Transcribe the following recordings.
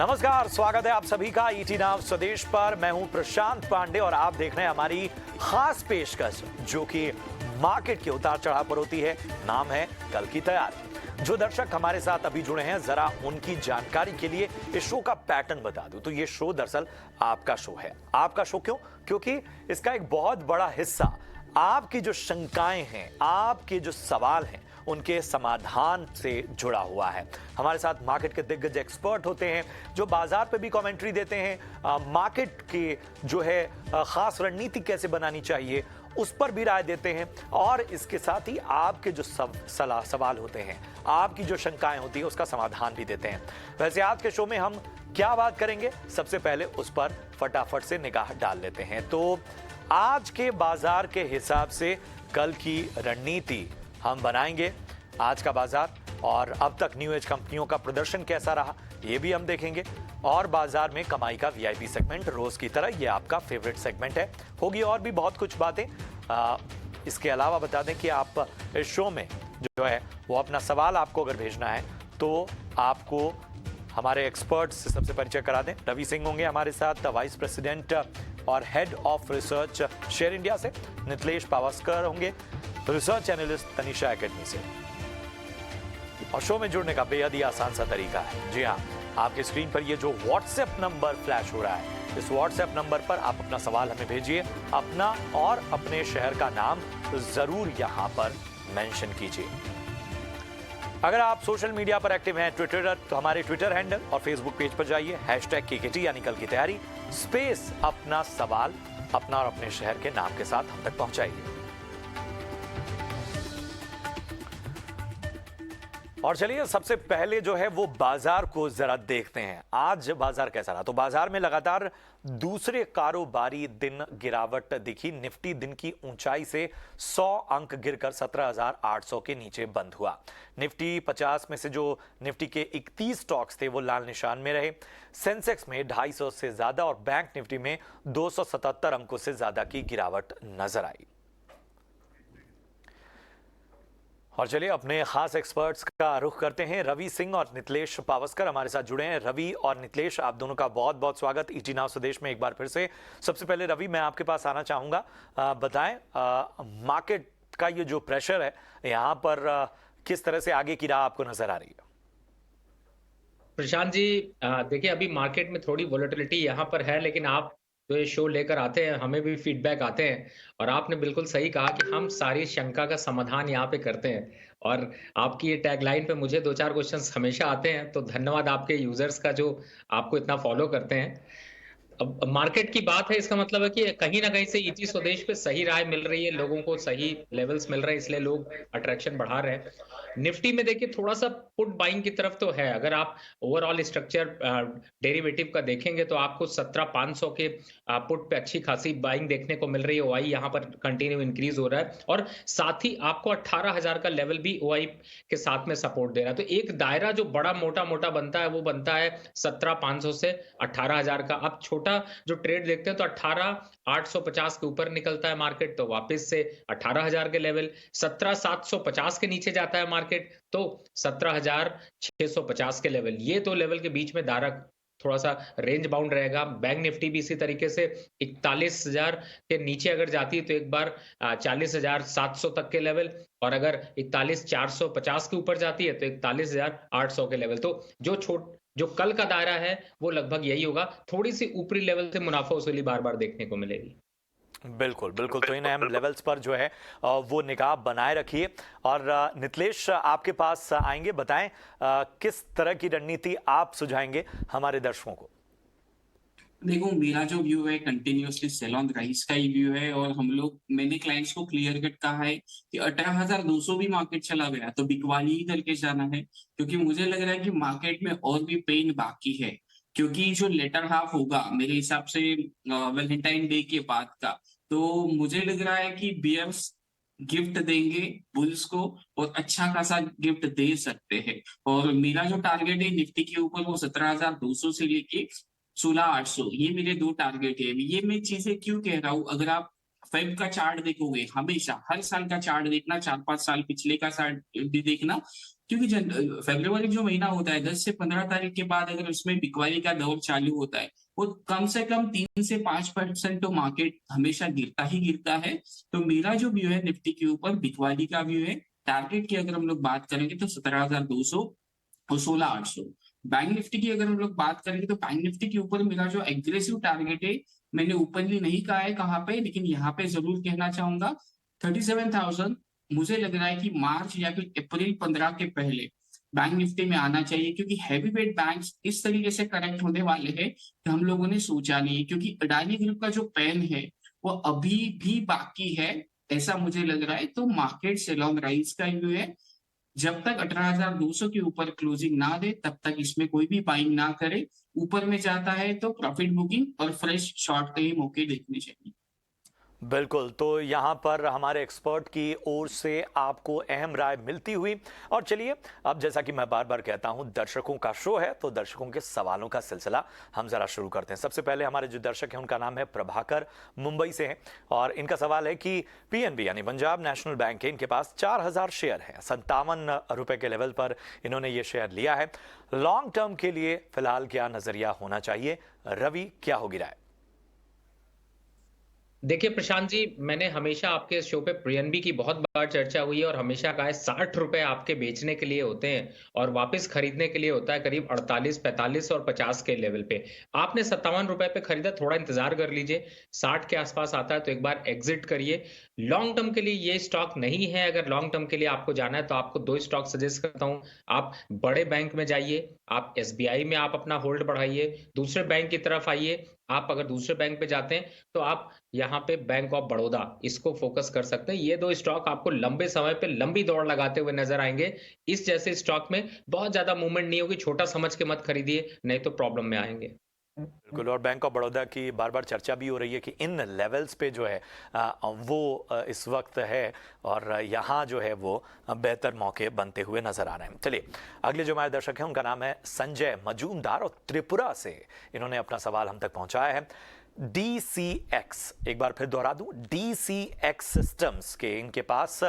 नमस्कार, स्वागत है आप सभी का ईटी नाउ स्वदेश पर। मैं हूं प्रशांत पांडे और आप देख रहे हैं हमारी खास पेशकश जो कि मार्केट के उतार चढ़ाव पर होती है। नाम है कल की तैयारी। जो दर्शक हमारे साथ अभी जुड़े हैं, जरा उनकी जानकारी के लिए इस शो का पैटर्न बता दूं तो ये शो दरअसल आपका शो है। आपका शो क्यों? क्योंकि इसका एक बहुत बड़ा हिस्सा आपकी जो शंकाएं हैं, आपके जो सवाल हैं, उनके समाधान से जुड़ा हुआ है। हमारे साथ मार्केट के दिग्गज एक्सपर्ट होते हैं जो बाजार पे भी कमेंट्री देते हैं, मार्केट की जो है खास रणनीति कैसे बनानी चाहिए उस पर भी राय देते हैं, और इसके साथ ही आपके जो सवाल होते हैं, आपकी जो शंकाएं होती है उसका समाधान भी देते हैं। वैसे आज के शो में हम क्या बात करेंगे, सबसे पहले उस पर फटाफट से निगाह डाल लेते हैं। तो आज के बाजार के हिसाब से कल की रणनीति हम बनाएंगे। आज का बाजार और अब तक न्यू एज कंपनियों का प्रदर्शन कैसा रहा ये भी हम देखेंगे, और बाजार में कमाई का वीआईपी सेगमेंट रोज की तरह ये आपका फेवरेट सेगमेंट है। होगी और भी बहुत कुछ बातें। इसके अलावा बता दें कि आप इस शो में जो है वो अपना सवाल आपको अगर भेजना है तो आपको हमारे एक्सपर्ट्स से सबसे परिचय करा दें। रवि सिंह होंगे हमारे साथ, वाइस प्रेसिडेंट और head of research share India से। नितलेश पावस्कर होंगे, रिसर्च एनालिस्ट तनिषा एकेडमी से। और शो में जुड़ने का बेहद ही आसान सा तरीका है। जी हाँ, आपके स्क्रीन पर ये जो व्हाट्सएप नंबर फ्लैश हो रहा है, इस व्हाट्सएप नंबर पर आप अपना सवाल हमें भेजिए, अपना और अपने शहर का नाम जरूर यहां पर मेंशन कीजिए। अगर आप सोशल मीडिया पर एक्टिव हैं, ट्विटर, तो हमारे ट्विटर हैंडल और फेसबुक पेज पर जाइए, #KKT यानी कल की तैयारी स्पेस अपना सवाल अपना और अपने शहर के नाम के साथ हम तक पहुंचाइए। और चलिए सबसे पहले जो है वो बाजार को जरा देखते हैं। आज बाजार कैसा रहा? तो बाजार में लगातार दूसरे कारोबारी दिन गिरावट दिखी। निफ्टी दिन की ऊंचाई से 100 अंक गिरकर 17,800 के नीचे बंद हुआ। निफ्टी 50 में से जो निफ्टी के 31 स्टॉक्स थे वो लाल निशान में रहे। सेंसेक्स में 250 से ज्यादा और बैंक निफ्टी में 277 अंकों से ज्यादा की गिरावट नजर आई। और चलिए अपने खास एक्सपर्ट्स का रुख करते हैं। रवि सिंह और नितलेश पावस्कर हमारे साथ जुड़े हैं। रवि और नितलेश, आप दोनों का बहुत बहुत स्वागत ईटी नाउ स्वदेश में एक बार फिर से। सबसे पहले रवि, मैं आपके पास आना चाहूंगा। बताएं मार्केट का ये जो प्रेशर है यहाँ पर किस तरह से आगे की राह आपको नजर आ रही है? प्रशांत जी, देखिए अभी मार्केट में थोड़ी वोलेटिलिटी यहाँ पर है, लेकिन आप जो ये शो लेकर आते हैं हमें भी फीडबैक आते हैं, और आपने बिल्कुल सही कहा कि हम सारी शंका का समाधान यहाँ पे करते हैं। और आपकी ये टैगलाइन पे मुझे 2-4 क्वेश्चंस हमेशा आते हैं, तो धन्यवाद आपके यूजर्स का जो आपको इतना फॉलो करते हैं। अब मार्केट की बात है, इसका मतलब है कि कहीं ना कहीं से ईटी स्वदेश पे सही राय मिल रही है, लोगों को सही लेवल्स मिल रहे हैं, इसलिए लोग अट्रैक्शन बढ़ा रहे हैं। निफ्टी में देखिए थोड़ा सा पुट बाइंग की तरफ तो है। अगर आप ओवरऑल स्ट्रक्चर डेरिवेटिव का देखेंगे तो आपको 17,500 के पुट पे अच्छी खासी बाइंग देखने को मिल रही है। ओआई यहाँ पर कंटिन्यू इंक्रीज हो रहा है, और साथ ही आपको 18,000 का लेवल भी ओआई के साथ में सपोर्ट दे रहा है। तो एक दायरा जो बड़ा मोटा मोटा बनता है वो बनता है 17,500 से 18,000 का। अब छोटा जो ट्रेड देखते हैं तो 18,850 के ऊपर निकलता है मार्केट तो वापस से 18,000 के लेवल, 17,750 के नीचे जाता है मार्केट तो 17,650 के लेवल। ये तो लेवल के बीच में दायरा थोड़ा सा रेंज बाउंड रहेगा। बैंक निफ्टी भी इसी तरीके से 41,000 के नीचे अगर जाती है तो एक बार 40,700 तक के लेवल, और अगर 41,450 के ऊपर जाती है तो 41,800 के लेवल। तो जो कल का दायरा है वो लगभग यही होगा। थोड़ी सी ऊपरी लेवल से मुनाफा वसूली बार बार देखने को मिलेगी। बिल्कुल बिल्कुल, तो इन अहम लेवल्स पर जो है वो निगाह बनाए रखिए। और नितलेश आपके पास आएंगे, बताएं किस तरह की रणनीति आप सुझाएंगे हमारे दर्शकों को? देखो, मेरा जो व्यू है कंटिन्यूअसली सेल ऑन राइज का ही व्यू है, और मैंने क्लाइंट्स को क्लियर कट कहा है कि 18,200 भी मार्केट चला गया तो बिकवाली ही करके जाना है, क्योंकि मुझे लग रहा है कि मार्केट में और भी पेन बाकी है। क्योंकि जो लेटर हाफ होगा मेरे हिसाब से वैलेंटाइन डे के बाद का, तो मुझे लग रहा है कि बियर्स गिफ्ट देंगे बुल्स को, और अच्छा खासा गिफ्ट दे सकते हैं। और मेरा जो टारगेट है निफ्टी के ऊपर वो 17,200 से लेके 16,800, ये मेरे दो टारगेट है। ये मैं चीजें क्यों कह रहा हूँ, अगर आप फेब का चार्ट देखोगे, हमेशा हर साल का चार्ट देखना, 4-5 साल पिछले का चार्ट भी देखना, क्योंकि फरवरी जो महीना होता है 10 से 15 तारीख के बाद अगर उसमें बिकवाली का दौर चालू होता है, वो कम से कम 3 से 5% तो मार्केट हमेशा गिरता ही गिरता है। तो मेरा जो व्यू है निफ्टी के ऊपर बिकवाली का व्यू है। टारगेट की अगर हम लोग बात करेंगे तो 17,200 और 16,800। बैंक निफ्टी की अगर हम लोग बात करेंगे तो बैंक निफ्टी के ऊपर मेरा जो एग्रेसिव टारगेट है, मैंने ओपनली नहीं कहा है कहाँ पे, लेकिन यहाँ पे जरूर कहना चाहूंगा 37,000। मुझे लग रहा है कि मार्च या फिर अप्रैल 15 के पहले बैंक निफ्टी में आना चाहिए, क्योंकि हैवी वेट बैंक्स इस तरीके से करेक्ट होने वाले हैं कि हम लोगों ने सोचा नहीं है, क्योंकि अडानी ग्रुप का जो पेन है वो अभी भी बाकी है, ऐसा मुझे लग रहा है। तो मार्केट से लॉन्ग राइज का व्यू है। जब तक 18,200 के ऊपर क्लोजिंग ना दे तब तक इसमें कोई भी बाइंग ना करे। ऊपर में जाता है तो प्रॉफिट बुकिंग और फ्रेश शॉर्ट के ही मौके देखने चाहिए। बिल्कुल, तो यहाँ पर हमारे एक्सपर्ट की ओर से आपको अहम राय मिलती हुई। और चलिए, अब जैसा कि मैं बार बार कहता हूँ, दर्शकों का शो है तो दर्शकों के सवालों का सिलसिला हम जरा शुरू करते हैं। सबसे पहले हमारे जो दर्शक हैं उनका नाम है प्रभाकर, मुंबई से हैं, और इनका सवाल है कि पीएनबी यानी पंजाब नेशनल बैंक है, इनके पास 4,000 शेयर हैं, 57 रुपए के लेवल पर इन्होंने ये शेयर लिया है। लॉन्ग टर्म के लिए फिलहाल क्या नजरिया होना चाहिए? रवि, क्या होगी राय? देखिए प्रशांत जी, मैंने हमेशा आपके शो पे पीएनबी की बहुत बार चर्चा हुई है और हमेशा कहा है 60 रुपए आपके बेचने के लिए होते हैं और वापस खरीदने के लिए होता है करीब 48, 45 और 50 के लेवल पे। आपने 57 रुपए पे खरीदा, थोड़ा इंतजार कर लीजिए, 60 के आसपास आता है तो एक बार एग्जिट करिए। लॉन्ग टर्म के लिए ये स्टॉक नहीं है। अगर लॉन्ग टर्म के लिए आपको जाना है तो आपको 2 स्टॉक सजेस्ट करता हूं। आप बड़े बैंक में जाइए, आप एसबीआई में आप अपना होल्ड बढ़ाइए, दूसरे बैंक की तरफ आइए। आप अगर दूसरे बैंक पे जाते हैं तो आप यहाँ पे बैंक ऑफ बड़ौदा इसको फोकस कर सकते हैं। ये 2 स्टॉक आपको लंबे समय पे लंबी दौड़ लगाते हुए नजर आएंगे। इस जैसे स्टॉक में बहुत ज्यादा मूवमेंट नहीं होगी, छोटा समझ के मत खरीदिए, नहीं तो प्रॉब्लम में आएंगे। बिल्कुल, और बैंक ऑफ बड़ौदा की बार बार चर्चा भी हो रही है कि इन लेवल्स पे जो है वो इस वक्त है, और यहाँ जो है वो बेहतर मौके बनते हुए नजर आ रहे हैं। चलिए, अगले जो हमारे दर्शक हैं उनका नाम है संजय मजूमदार, और त्रिपुरा से इन्होंने अपना सवाल हम तक पहुंचाया है। DCX, एक बार फिर दोहरा दूं, DCX सिस्टम्स के इनके पास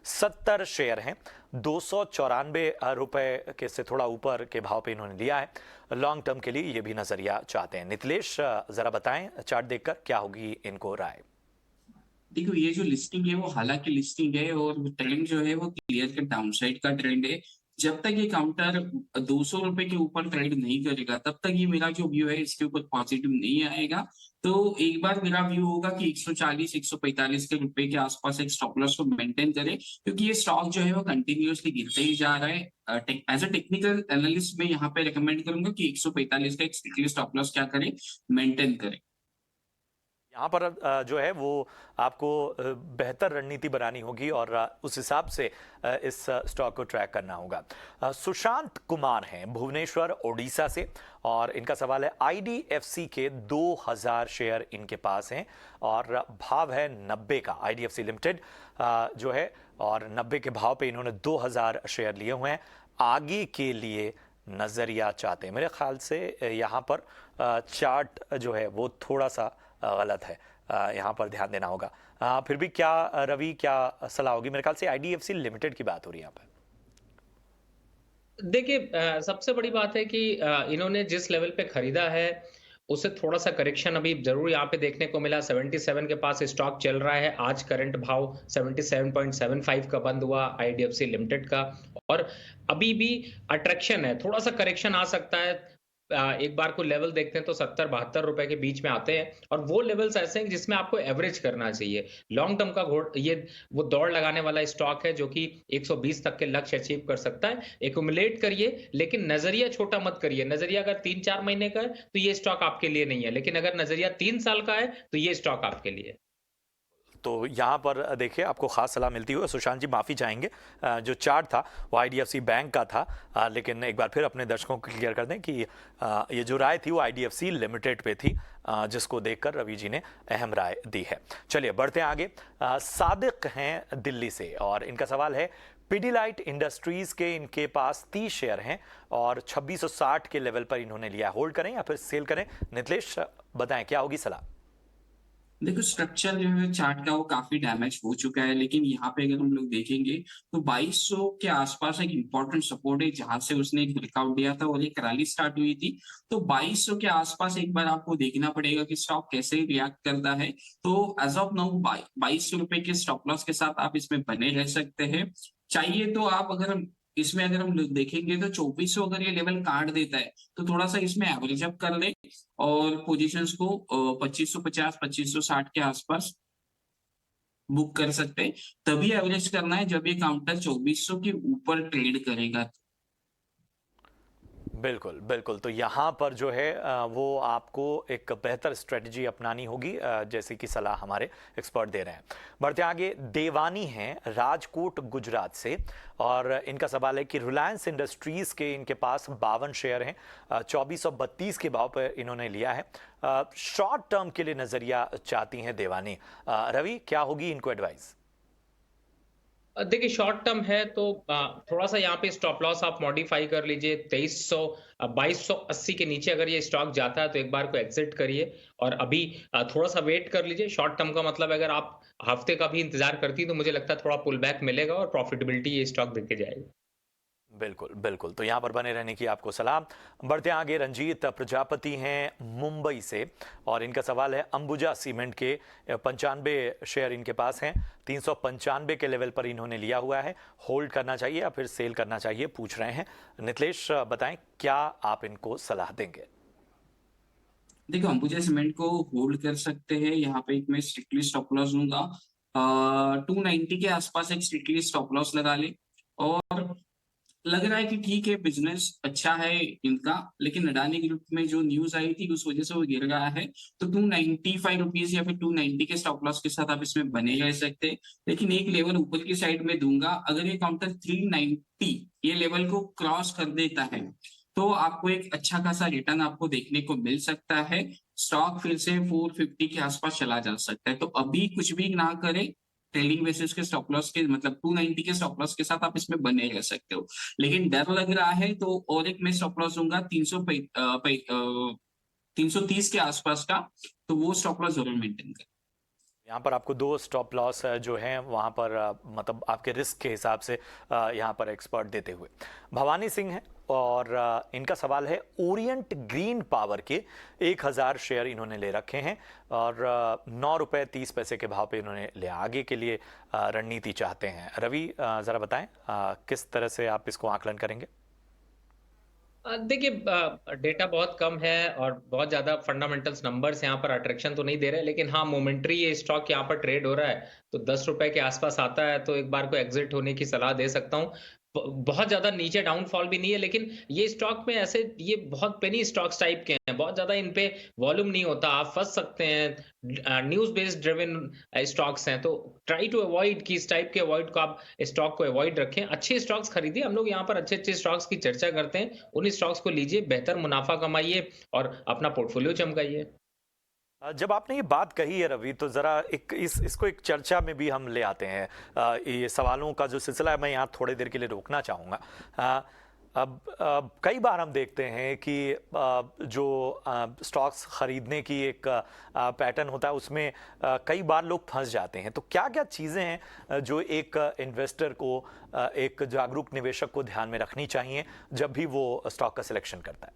70 शेयर हैं, 294 रुपए के से थोड़ा ऊपर के भाव पे इन्होंने लिया है। लॉन्ग टर्म के लिए ये भी नजरिया चाहते हैं। नितलेश, जरा बताएं चार्ट देखकर क्या होगी इनको राय? देखो, ये जो लिस्टिंग है वो हालांकि लिस्टिंग है और ट्रेंड जो है वो क्लियर कट डाउनसाइड का ट्रेंड है। जब तक ये काउंटर 200 रुपए के ऊपर ट्रेड नहीं करेगा तब तक ये मेरा जो व्यू है इसके ऊपर पॉजिटिव नहीं आएगा। तो एक बार मेरा व्यू होगा कि 140 145 के रुपए के आसपास एक स्टॉप लॉस को मेंटेन करे, क्योंकि ये स्टॉक जो है वो कंटिन्यूअसली गिरते ही जा रहा है। एज अ टेक्निकल एनालिस्ट मैं यहाँ पे रिकमेंड करूंगा कि 145 का एक स्टॉप लॉस क्या करे, मेंटेन करे। यहाँ पर जो है वो आपको बेहतर रणनीति बनानी होगी और उस हिसाब से इस स्टॉक को ट्रैक करना होगा। सुशांत कुमार हैं भुवनेश्वर ओडिशा से, और इनका सवाल है आईडीएफसी के 2000 शेयर इनके पास हैं और भाव है 90 का। आईडीएफसी लिमिटेड जो है, और 90 के भाव पे इन्होंने 2000 शेयर लिए हुए हैं। आगे के लिए नजरिया चाहते हैं। मेरे ख्याल से यहाँ पर चार्ट जो है वो थोड़ा सा गलत है, यहाँ पर ध्यान देना होगा। फिर भी क्या रवि, क्या सलाह होगी? मेरे ख्याल से आईडीएफसी लिमिटेड की बात हो रही है यहाँ पर। देखिए, सबसे बड़ी बात है कि इन्होंने जिस लेवल पे खरीदा है उससे थोड़ा सा करेक्शन अभी जरूर यहाँ पे देखने को मिला। 77 के पास स्टॉक चल रहा है, आज करंट भाव 77.75 का बंद हुआ आईडीएफसी लिमिटेड का, और अभी भी अट्रैक्शन है, थोड़ा सा करेक्शन आ सकता है। एक बार को लेवल देखते हैं तो 70-72 रुपए के बीच में आते हैं, और वो लेवल्स ऐसे हैं जिसमें आपको एवरेज करना चाहिए। लॉन्ग टर्म का ये वो दौड़ लगाने वाला स्टॉक है जो कि 120 तक के लक्ष्य अचीव कर सकता है। एक्यूमुलेट करिए, लेकिन नजरिया छोटा मत करिए। नजरिया अगर 3-4 महीने का है तो ये स्टॉक आपके लिए नहीं है, लेकिन अगर नजरिया 3 साल का है तो ये स्टॉक आपके लिए है। तो यहाँ पर देखिए, आपको खास सलाह मिलती हुई। सुशांत जी माफ़ी चाहेंगे, जो चार्ट था वो आईडीएफसी बैंक का था, लेकिन एक बार फिर अपने दर्शकों को क्लियर कर दें कि ये जो राय थी वो आईडीएफसी लिमिटेड पे थी, जिसको देखकर रवि जी ने अहम राय दी है। चलिए बढ़ते हैं आगे। सादिक हैं दिल्ली से, और इनका सवाल है पिडिलाइट इंडस्ट्रीज के इनके पास 30 शेयर हैं और 2660 के लेवल पर इन्होंने लिया। होल्ड करें या फिर सेल करें? नितलेश, बताएं क्या होगी सलाह? देखो स्ट्रक्चर जो है चार्ट का वो काफी डैमेज हो चुका है, लेकिन यहाँ पे अगर हम लोग देखेंगे तो 2200 के आसपास एक इम्पोर्टेंट सपोर्ट है जहां से उसने एक ब्रेकआउट दिया था और एक रैली स्टार्ट हुई थी। तो 2200 के आसपास एक बार आपको देखना पड़ेगा कि स्टॉक कैसे रिएक्ट करता है। तो एज ऑफ नाउ 2200 रुपए के स्टॉप लॉस के साथ आप इसमें बने रह सकते हैं। चाहिए तो आप अगर हम लोग देखेंगे तो 2400 अगर ये लेवल काट देता है तो थोड़ा सा इसमें एवरेज अप कर ले और पोजीशंस को 2550 2560 के आसपास बुक कर सकते हैं। तभी एवरेज करना है जब ये काउंटर 2400 के ऊपर ट्रेड करेगा। बिल्कुल, बिल्कुल। तो यहाँ पर जो है वो आपको एक बेहतर स्ट्रेटजी अपनानी होगी, जैसे कि सलाह हमारे एक्सपर्ट दे रहे हैं। बढ़ते आगे, देवानी हैं राजकोट गुजरात से, और इनका सवाल है कि रिलायंस इंडस्ट्रीज़ के इनके पास 52 शेयर हैं, 2432 के भाव पर इन्होंने लिया है। शॉर्ट टर्म के लिए नज़रिया चाहती हैं देवानी। रवि, क्या होगी इनको एडवाइस? देखिए शॉर्ट टर्म है तो थोड़ा-सा यहाँ पे स्टॉप लॉस आप मॉडिफाई कर लीजिए 2300 2280 के नीचे अगर ये स्टॉक जाता है तो एक बार को एग्ज़िट करिए और अभी थोड़ा-सा वेट कर लीजिए। शॉर्ट टर्म का मतलब अगर आप हफ्ते का भी इंतज़ार करती हैं तो मुझे लगता है थोड़ा पुल बैक मिलेगा और प्रॉफिटेबिलिटी ये स्टॉक देके जाएगी। बिल्कुल, बिल्कुल। तो यहाँ पर बने रहने की आपको सलाह। बढ़ते आगे, रंजीत प्रजापति हैं मुंबई से, और इनका सवाल है अंबुजा सीमेंट के 95 शेयर इनके पास हैं, 395 के लेवल पर इन्होंने लिया हुआ है। होल्ड करना चाहिए या फिर सेल करना चाहिए, पूछ रहे हैं। नितलेश, बताएं क्या आप इनको सलाह देंगे? देखो अंबुजा सीमेंट को होल्ड कर सकते हैं। यहाँ पे एक मैं स्ट्रिक्टली स्टॉप लॉस दूंगा। 290 के आसपास एक स्ट्रिक्टली स्टॉप लॉस लगा ले। और लग रहा है कि ठीक है बिजनेस अच्छा है इनका, लेकिन अडानी ग्रुप में जो न्यूज आई थी उस वजह से वो गिर गया है। तो 295 रुपीज या फिर 290 के स्टॉप लॉस के साथ आप इसमें बने रह सकते हैं। लेकिन एक लेवल ऊपर की साइड में दूंगा, अगर ये काउंटर 390 ये लेवल को क्रॉस कर देता है तो आपको एक अच्छा खासा रिटर्न आपको देखने को मिल सकता है। स्टॉक फिर से 450 के आसपास चला जा सकता है। तो अभी कुछ भी ना करें, ट्रेलिंग बेसिस के स्टॉप लॉस के मतलब 290 के स्टॉप लॉस के साथ आप इसमें बने रह सकते हो। लेकिन डर लग रहा है तो और एक मैं स्टॉप लॉस दूंगा 330 के आसपास का। तो वो स्टॉप लॉस जरूर मेंटेन करें। यहाँ पर आपको दो स्टॉप लॉस जो हैं वहाँ पर मतलब आपके रिस्क के हिसाब से यहाँ पर एक्सपर्ट देते हुए। भवानी सिंह हैं, और इनका सवाल है ओरिएंट ग्रीन पावर के 1000 शेयर इन्होंने ले रखे हैं, और 9 रुपये 30 पैसे के भाव पे इन्होंने ले आगे के लिए रणनीति चाहते हैं। रवि, ज़रा बताएं किस तरह से आप इसको आकलन करेंगे? देखिए डेटा बहुत कम है और बहुत ज़्यादा फंडामेंटल्स नंबर्स यहाँ पर अट्रैक्शन तो नहीं दे रहे, लेकिन हाँ मोमेंटरी ये स्टॉक यहाँ पर ट्रेड हो रहा है तो 10 रुपए के आसपास आता है तो एक बार को एग्जिट होने की सलाह दे सकता हूँ। बहुत ज्यादा नीचे डाउनफॉल भी नहीं है, लेकिन ये स्टॉक में ऐसे ये बहुत पेनी स्टॉक्स टाइप के हैं, बहुत ज्यादा इन पे वॉल्यूम नहीं होता, आप फंस सकते हैं। न्यूज बेस्ड ड्रिवन स्टॉक्स हैं तो ट्राई टू अवॉइड कि इस टाइप के अवॉइड को आप स्टॉक को अवॉइड रखें। अच्छे स्टॉक्स खरीदिए, हम लोग यहाँ पर अच्छे अच्छे स्टॉक्स की चर्चा करते हैं, उन स्टॉक्स को लीजिए, बेहतर मुनाफा कमाइए और अपना पोर्टफोलियो चमकाइए। जब आपने ये बात कही है रवि, तो ज़रा एक इसको एक चर्चा में भी हम ले आते हैं। ये सवालों का जो सिलसिला है मैं यहाँ थोड़ी देर के लिए रोकना चाहूँगा। अब कई बार हम देखते हैं कि जो स्टॉक्स खरीदने की एक पैटर्न होता है उसमें कई बार लोग फंस जाते हैं। तो क्या क्या चीज़ें हैं जो एक इन्वेस्टर को, एक जागरूक निवेशक को ध्यान में रखनी चाहिए जब भी वो स्टॉक का सिलेक्शन करता है?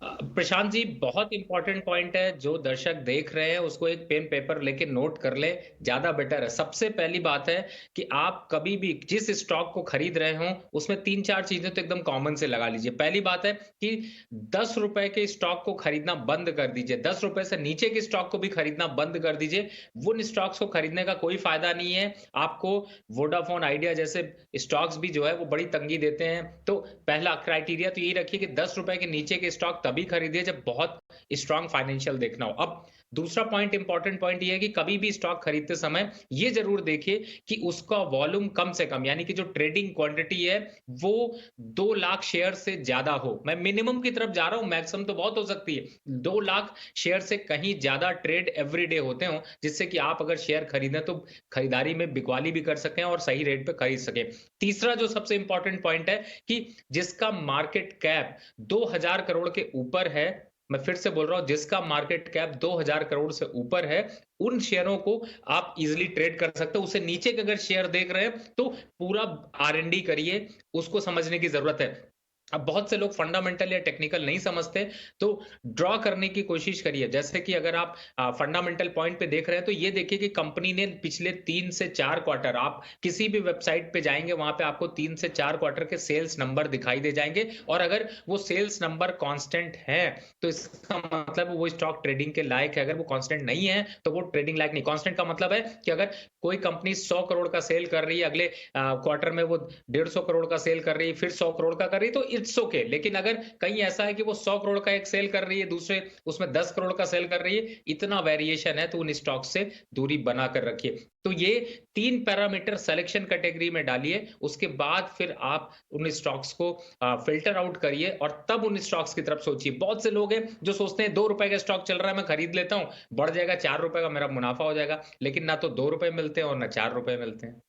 प्रशांत जी बहुत इंपॉर्टेंट पॉइंट है, जो दर्शक देख रहे हैं उसको एक पेन पेपर लेके नोट कर ले, ज्यादा बेटर है। सबसे पहली बात है कि आप कभी भी जिस स्टॉक को खरीद रहे हो उसमें तीन चार चीजें तो एकदम कॉमन से लगा लीजिए। पहली बात है कि 10 रुपए के स्टॉक को खरीदना बंद कर दीजिए, 10 रुपए से नीचे के स्टॉक को भी खरीदना बंद कर दीजिए। उन स्टॉक्स को खरीदने का कोई फायदा नहीं है आपको। वोडाफोन आइडिया जैसे स्टॉक्स भी जो है वो बड़ी तंगी देते हैं। तो पहला क्राइटेरिया तो यही रखिए कि 10 रुपए के नीचे के स्टॉक तभी खरीदिए जब बहुत स्ट्रांग फाइनेंशियल देखना हो। अब दूसरा पॉइंट, इंपॉर्टेंट पॉइंट ये है कि कभी भी स्टॉक खरीदते समय ये जरूर देखिए कि उसका वॉल्यूम कम से कम, यानी कि जो ट्रेडिंग क्वांटिटी है वो 2 लाख शेयर से ज्यादा हो। मैं मिनिमम की तरफ जा रहा हूं, मैक्सिमम तो बहुत हो सकती है, 2 लाख शेयर से कहीं ज्यादा ट्रेड एवरीडे होते हो, जिससे कि आप अगर शेयर खरीदें तो खरीदारी में बिकवाली भी कर सकें और सही रेट पे खरीद सकें। तीसरा जो सबसे इंपॉर्टेंट पॉइंट है कि जिसका मार्केट कैप 2000 करोड़ के ऊपर है मैं फिर से बोल रहा हूँ, जिसका मार्केट कैप 2000 करोड़ से ऊपर है, उन शेयरों को आप इजीली ट्रेड कर सकते हो। उससे नीचे के अगर शेयर देख रहे हैं तो पूरा R&D करिए, उसको समझने की जरूरत है। अब बहुत से लोग फंडामेंटल या टेक्निकल नहीं समझते, तो ड्रॉ करने की कोशिश करिए। जैसे कि अगर आप फंडामेंटल पॉइंट पे देख रहे हैं, तो ये देखिए कि कंपनी ने पिछले 3 से 4 क्वार्टर, आप किसी भी वेबसाइट पे जाएँगे, वहाँ पे आपको 3 से 4 क्वार्टर के सेल्स नंबर दिखाई दे जाएँगे, और अगर वो सेल्स नंबर कांस्टेंट हैं, तो इसका मतलब वो स्टॉक ट्रेडिंग के लायक है। अगर वो कांस्टेंट नहीं है, तो वो ट्रेडिंग लायक नहीं। कांस्टेंट का मतलब है कि अगर कोई कंपनी 100 करोड़ का सेल कर रही है, अगले क्वार्टर में वो 150 करोड़ का सेल कर रही है, फिर 100 करोड़ का कर रही है, तो इट्स ओके। लेकिन अगर कहीं ऐसा है कि वो 100 करोड़ का एक सेल कर रही है, दूसरे उसमें 10 करोड़ का सेल कर रही है, इतना वेरिएशन है, तो उन स्टॉक से दूरी बना कर रखिए। तो ये 3 पैरामीटर सिलेक्शन कैटेगरी में डालिए, उसके बाद फिर आप उन स्टॉक्स को फिल्टर आउट करिए और तब उन स्टॉक्स की तरफ सोचिए। बहुत से लोग हैं जो सोचते हैं ₹2 का स्टॉक चल रहा है, मैं खरीद लेता हूं, बढ़ जाएगा ₹4 का, मेरा मुनाफा हो जाएगा। लेकिन ना तो ₹2 मिलते हैं और ना ₹4 मिलते हैं।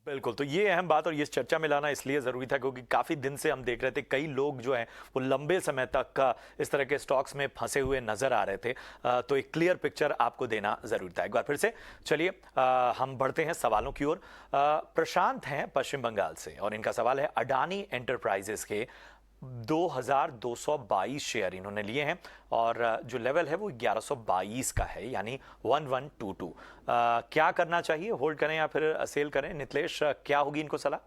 बिल्कुल, तो ये अहम बात और ये चर्चा में लाना इसलिए ज़रूरी था क्योंकि काफ़ी दिन से हम देख रहे थे कई लोग जो हैं वो लंबे समय तक का इस तरह के स्टॉक्स में फंसे हुए नज़र आ रहे थे। तो एक क्लियर पिक्चर आपको देना ज़रूरी था। एक बार फिर से चलिए हम बढ़ते हैं सवालों की ओर। प्रशांत हैं पश्चिम बंगाल से और इनका सवाल है अडानी एंटरप्राइजेस के 2222 शेयर इन्होंने लिए हैं और जो लेवल है वो 1122 का है, यानी 1122। क्या करना चाहिए, होल्ड करें या फिर सेल करें? नितलेश, क्या होगी इनको सलाह?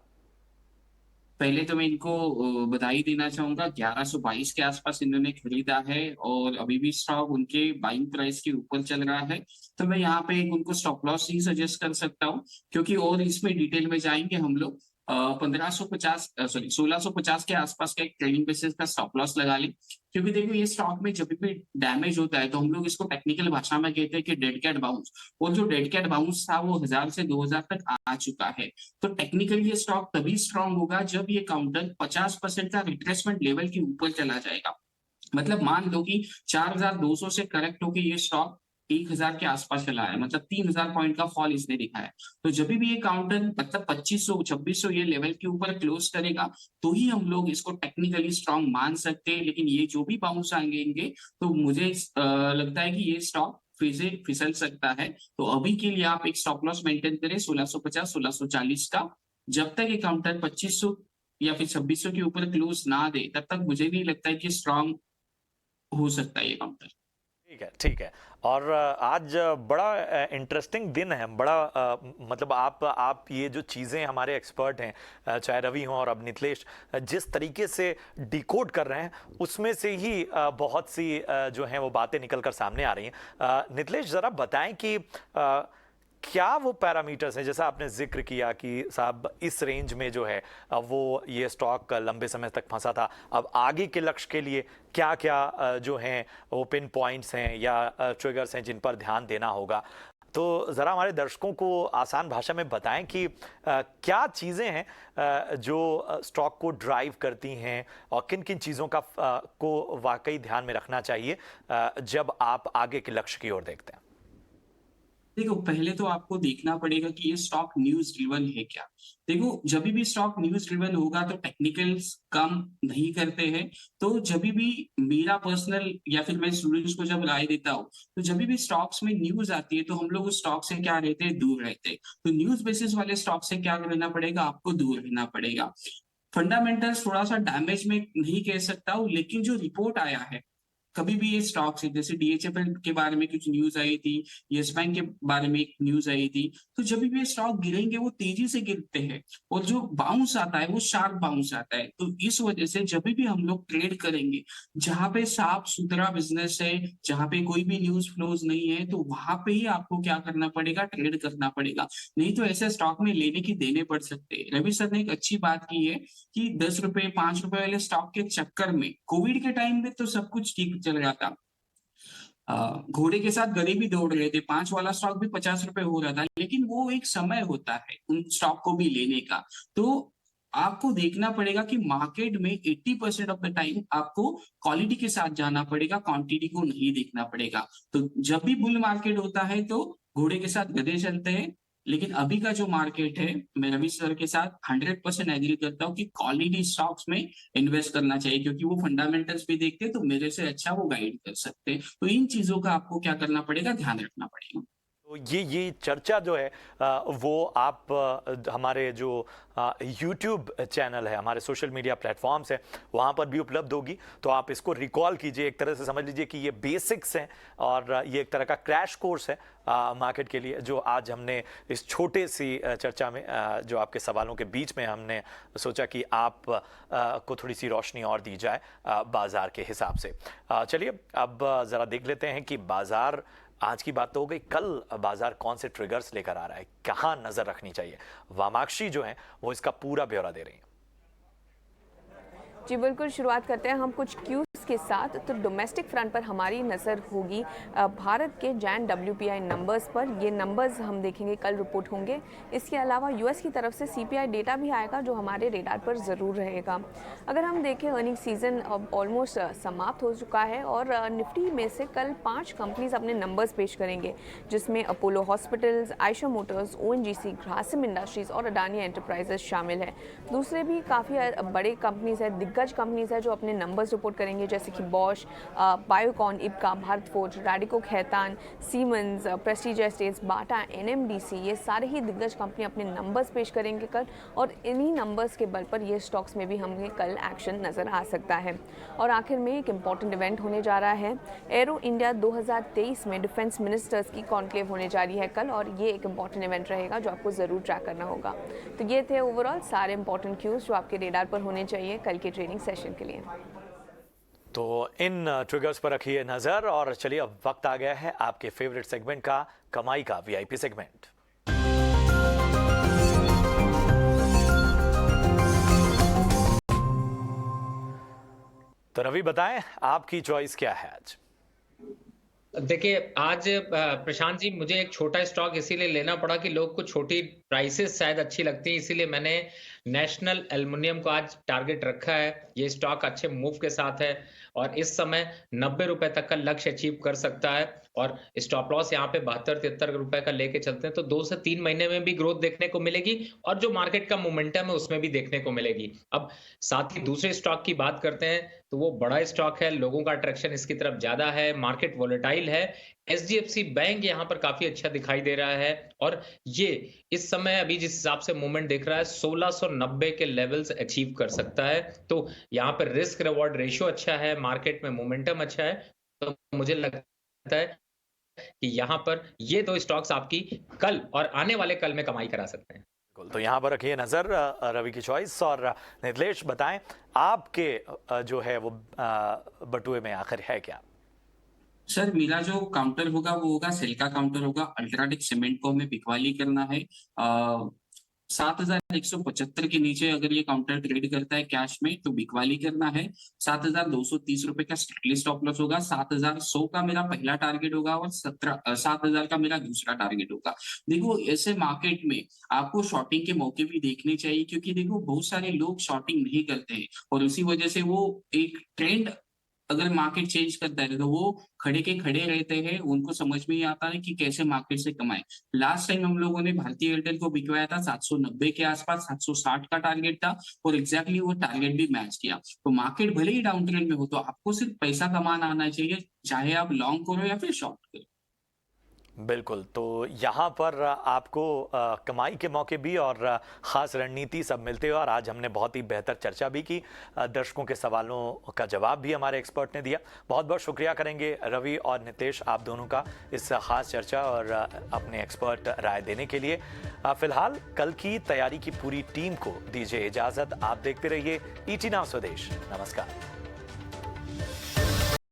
पहले तो मैं इनको बधाई देना चाहूंगा। 1122 के आसपास इन्होंने खरीदा है और अभी भी स्टॉक उनके बाइंग प्राइस के ऊपर चल रहा है। तो मैं यहाँ पे उनको स्टॉप लॉस ही सजेस्ट कर सकता हूँ, क्योंकि और इसमें डिटेल में जाएंगे हम लोग। 1550 सॉरी 1650 के आसपास का एक ट्रेडिंग बेसिस का स्टॉप लॉस लगा लें, क्योंकि देखो ये स्टॉक में जब भी डैमेज होता है तो हम लोग इसको टेक्निकल भाषा में कहते हैं कि डेड कैट बाउंस। और जो डेड कैट बाउंस था वो 1000 से 2000 तक आ चुका है। तो टेक्निकली ये स्टॉक तभी स्ट्रांग होगा जब ये काउंटर 50% का रिट्रेसमेंट लेवल के ऊपर चला जाएगा। मतलब मान लो कि 4200 से करेक्ट होके ये स्टॉक 1000 के आसपास चला है, मतलब 3000 पॉइंट का फॉल इसने दिखा है। तो जब भी ये काउंटर मतलब 2500 2600 ये लेवल के ऊपर क्लोज करेगा, तो ही हम लोग इसको टेक्निकली स्ट्रांग मान सकते हैं। लेकिन ये जो भी बाउंस आएंगे तो मुझे लगता है कि ये स्टॉक फिर से फिसल सकता है। तो अभी के लिए आप एक स्टॉप लॉस मेंटेन करें 1650 1640 का। जब तक ये काउंटर 2500 या फिर 2600 के ऊपर क्लोज ना दे, तब तक मुझे नहीं लगता है कि स्ट्रांग हो सकता है ये काउंटर। ठीक है, ठीक है। और आज बड़ा इंटरेस्टिंग दिन है, बड़ा मतलब आप ये जो चीज़ें हमारे एक्सपर्ट हैं, चाहे रवि हों और अब नितलेश, जिस तरीके से डिकोड कर रहे हैं उसमें से ही बहुत सी जो हैं वो बातें निकल कर सामने आ रही हैं। नितलेश, ज़रा बताएं कि क्या वो पैरामीटर्स हैं, जैसा आपने जिक्र किया कि साहब इस रेंज में जो है वो ये स्टॉक लंबे समय तक फंसा था, अब आगे के लक्ष्य के लिए क्या क्या जो हैं वो पिन पॉइंट्स हैं या ट्रिगर्स हैं जिन पर ध्यान देना होगा? तो ज़रा हमारे दर्शकों को आसान भाषा में बताएं कि क्या चीज़ें हैं जो स्टॉक को ड्राइव करती हैं और किन किन चीज़ों का को वाकई ध्यान में रखना चाहिए जब आप आगे के लक्ष्य की ओर देखते हैं। देखो, पहले तो आपको देखना पड़ेगा कि ये स्टॉक न्यूज़ ड्रिवन है क्या? देखो, जब भी स्टॉक न्यूज़ ड्रिवन होगा तो टेक्निकल्स काम नहीं करते हैं। तो जब भी मेरा पर्सनल या फिर मैं स्टूडेंट्स को जब राय देता हूँ, तो जब भी स्टॉक्स में न्यूज़ आती है तो हम लोग उस स्टॉक से क्या रहते हैं, दूर रहते हैं। तो न्यूज़ बेसिस वाले स्टॉक से क्या रहना पड़ेगा, आपको दूर रहना पड़ेगा। फंडामेंटल्स थोड़ा-सा डैमेज में नहीं कह सकता हूँ, लेकिन जो रिपोर्ट आया है, कभी भी ये स्टॉक्स है, जैसे डीएचएफएल के बारे में कुछ न्यूज़ आई थी, यस बैंक के बारे में एक न्यूज़ आई थी, तो जब भी ये स्टॉक गिरेंगे वो तेज़ी से गिरते हैं और जो बाउंस आता है वो शार्प बाउंस आता है। तो इस वजह से जब भी हम लोग ट्रेड करेंगे, जहाँ पे साफ-सुथरा बिज़नेस है, जहाँ पे कोई भी न्यूज़ फ्लोज़ नहीं है, तो वहाँ पे ही आपको क्या करना पड़ेगा, ट्रेड करना पड़ेगा। नहीं तो ऐसे स्टॉक में लेने की देने पड़ सकते हैं। रवि सर ने एक अच्छी बात की है कि ₹10 ₹5 वाले स्टॉक के चक्कर में कोविड के टाइम में तो सब कुछ ठीक चल रहा था। घोड़े के साथ गधे भी दौड़ रहे थे, 5 वाला स्टॉक भी ₹50 हो रहा था, लेकिन वो एक समय होता है उन स्टॉक को भी लेने का। तो आपको देखना पड़ेगा कि मार्केट में 80% ऑफ द टाइम आपको क्वालिटी के साथ जाना पड़ेगा, क्वांटिटी को नहीं देखना पड़ेगा। तो जब भी बुल मार्केट होता है तो घोड़े के साथ गधे चलते हैं, लेकिन अभी का जो मार्केट है, मैं रवि सर के साथ 100% एग्री करता हूँ कि क्वालिटी स्टॉक्स में इन्वेस्ट करना चाहिए, क्योंकि वो फंडामेंटल्स भी देखते हैं तो मेरे से अच्छा वो गाइड कर सकते हैं। तो इन चीजों का आपको क्या करना पड़ेगा, ध्यान रखना पड़ेगा। तो ये चर्चा जो है वो आप हमारे जो यूट्यूब चैनल है, हमारे सोशल मीडिया प्लेटफॉर्म्स है, वहाँ पर भी उपलब्ध होगी। तो आप इसको रिकॉल कीजिए, एक तरह से समझ लीजिए कि ये बेसिक्स हैं और ये एक तरह का क्रैश कोर्स है मार्केट के लिए, जो आज हमने इस छोटे सी चर्चा में जो आपके सवालों के बीच में हमने सोचा कि आप को थोड़ी सी रोशनी और दी जाए बाजार के हिसाब से। चलिए अब ज़रा देख लेते हैं कि बाजार, आज की बात तो हो गई, कल बाजार कौन से ट्रिगर्स लेकर आ रहा है, कहां नजर रखनी चाहिए। वामाक्षी जो है वो इसका पूरा ब्यौरा दे रही हैं। जी बिल्कुल, शुरुआत करते हैं हम कुछ क्यूज के साथ। तो डोमेस्टिक फ्रंट पर हमारी नज़र होगी भारत के जैन WPI नंबर्स पर। ये नंबर्स हम देखेंगे, कल रिपोर्ट होंगे। इसके अलावा यूएस की तरफ से CPI डेटा भी आएगा जो हमारे रेडार पर ज़रूर रहेगा। अगर हम देखें, अर्निंग सीजन अब ऑलमोस्ट समाप्त हो चुका है और निफ्टी में से कल 5 कंपनीज अपने नंबर्स पेश करेंगे, जिसमें Apollo hospitals, Ayesha Motors, ONGC, Grasim industries और अडानी एंटरप्राइजेस शामिल है। दूसरे भी काफ़ी बड़े कंपनीज है, दिग्गज कंपनीज है जो अपने नंबर्स रिपोर्ट करेंगे, जैसे कि Bosch, Biocon, Ipca, Bharat Forge, Radico Khaitan, Siemens, Prestige Estates, Bata, NMDC, ये सारे ही दिग्गज कंपनी अपने नंबर्स पेश करेंगे कल, और इन्हीं नंबर्स के बल पर ये स्टॉक्स में भी हमें कल एक्शन नज़र आ सकता है। और आखिर में एक इम्पॉर्टेंट इवेंट होने जा रहा है, एरो इंडिया 2023 में डिफेंस मिनिस्टर्स की कॉन्क्लेव होने जा रही है कल, और ये एक इम्पॉर्टेंट इवेंट रहेगा जो आपको ज़रूर ट्रैक करना होगा। तो ये थे ओवरऑल सारे इंपॉर्टेंट क्यूज जो आपके रेडार पर होने चाहिए कल के ट्रेडिंग सेशन के लिए। तो इन ट्रिगर्स पर रखिए नजर और चलिए अब वक्त आ गया है आपके फेवरेट सेगमेंट का, कमाई का VIP सेगमेंट। तो रवि बताएं, आपकी चॉइस क्या है आज? देखिए, आज प्रशांत जी, मुझे एक छोटा स्टॉक इसीलिए लेना पड़ा कि लोग को छोटी प्राइसेस शायद अच्छी लगती है, इसीलिए मैंने नेशनल एल्युमिनियम को आज टारगेट रखा है। ये स्टॉक अच्छे मूव के साथ है और इस समय 90 रुपए तक का लक्ष्य अचीव कर सकता है, और स्टॉप लॉस यहाँ पे 72-73 रुपए का लेके चलते हैं तो 2 से 3 महीने में भी ग्रोथ देखने को मिलेगी और जो मार्केट का मोमेंटम है उसमें भी देखने को मिलेगी। अब साथ ही दूसरे स्टॉक की बात करते हैं तो वो बड़ा स्टॉक है, लोगों का अट्रैक्शन इसकी तरफ ज्यादा है, मार्केट वोलेटाइल है। HDFC बैंक यहाँ पर काफी अच्छा दिखाई दे रहा है और ये इस समय अभी जिस हिसाब से मूवमेंट देख रहा है 1690 के लेवल्स अचीव कर सकता है। तो यहाँ पर रिस्क रिवॉर्ड रेशियो अच्छा है, मार्केट में मोमेंटम अच्छा है, तो मुझे लगता है कि यहाँ पर ये 2 स्टॉक्स आपकी कल और आने वाले कल में कमाई करा सकते हैं। तो यहाँ पर रखिए नजर रवि की चॉइस। और नितलेश बताएं, आपके जो है वो बटुए में आखिर है क्या? सर, मेरा जो काउंटर होगा वो होगा सेल का काउंटर होगा। अल्ट्राटेक सीमेंट को हमें बिकवाली करना है। 7175 के नीचे अगर ये काउंटर ट्रेड करता है कैश में तो बिकवाली करना है। 7230 रुपए का स्ट्रिक्टली स्टॉप लॉस होगा। 7100 का मेरा पहला टारगेट होगा और 7000 का मेरा दूसरा टारगेट होगा। देखो, ऐसे मार्केट में आपको शॉर्टिंग के मौके भी देखने चाहिए, क्योंकि देखो बहुत सारे लोग शॉर्टिंग नहीं करते हैं और उसी वजह से वो एक ट्रेंड, अगर मार्केट चेंज करता है तो वो खड़े के खड़े रहते हैं, उनको समझ में ही आता है कि कैसे मार्केट से कमाएं। लास्ट टाइम हम लोगों ने भारतीय एयरटेल को बिकवाया था 790 के आसपास, 760 का टारगेट था और एग्जैक्टली वो टारगेट भी मैच किया। तो मार्केट भले ही डाउन ट्रेंड में हो तो आपको सिर्फ पैसा कमाना आना चाहिए, चाहे आप लॉन्ग करो या फिर शॉर्ट करो। बिल्कुल, तो यहाँ पर आपको कमाई के मौके भी और ख़ास रणनीति सब मिलते हैं और आज हमने बहुत ही बेहतर चर्चा भी की। दर्शकों के सवालों का जवाब भी हमारे एक्सपर्ट ने दिया। बहुत बहुत शुक्रिया करेंगे रवि और नितेश, आप दोनों का इस ख़ास चर्चा और अपने एक्सपर्ट राय देने के लिए। फ़िलहाल कल की तैयारी की पूरी टीम को दीजिए इजाज़त। आप देखते रहिए ET नाउ स्वदेश। नमस्कार।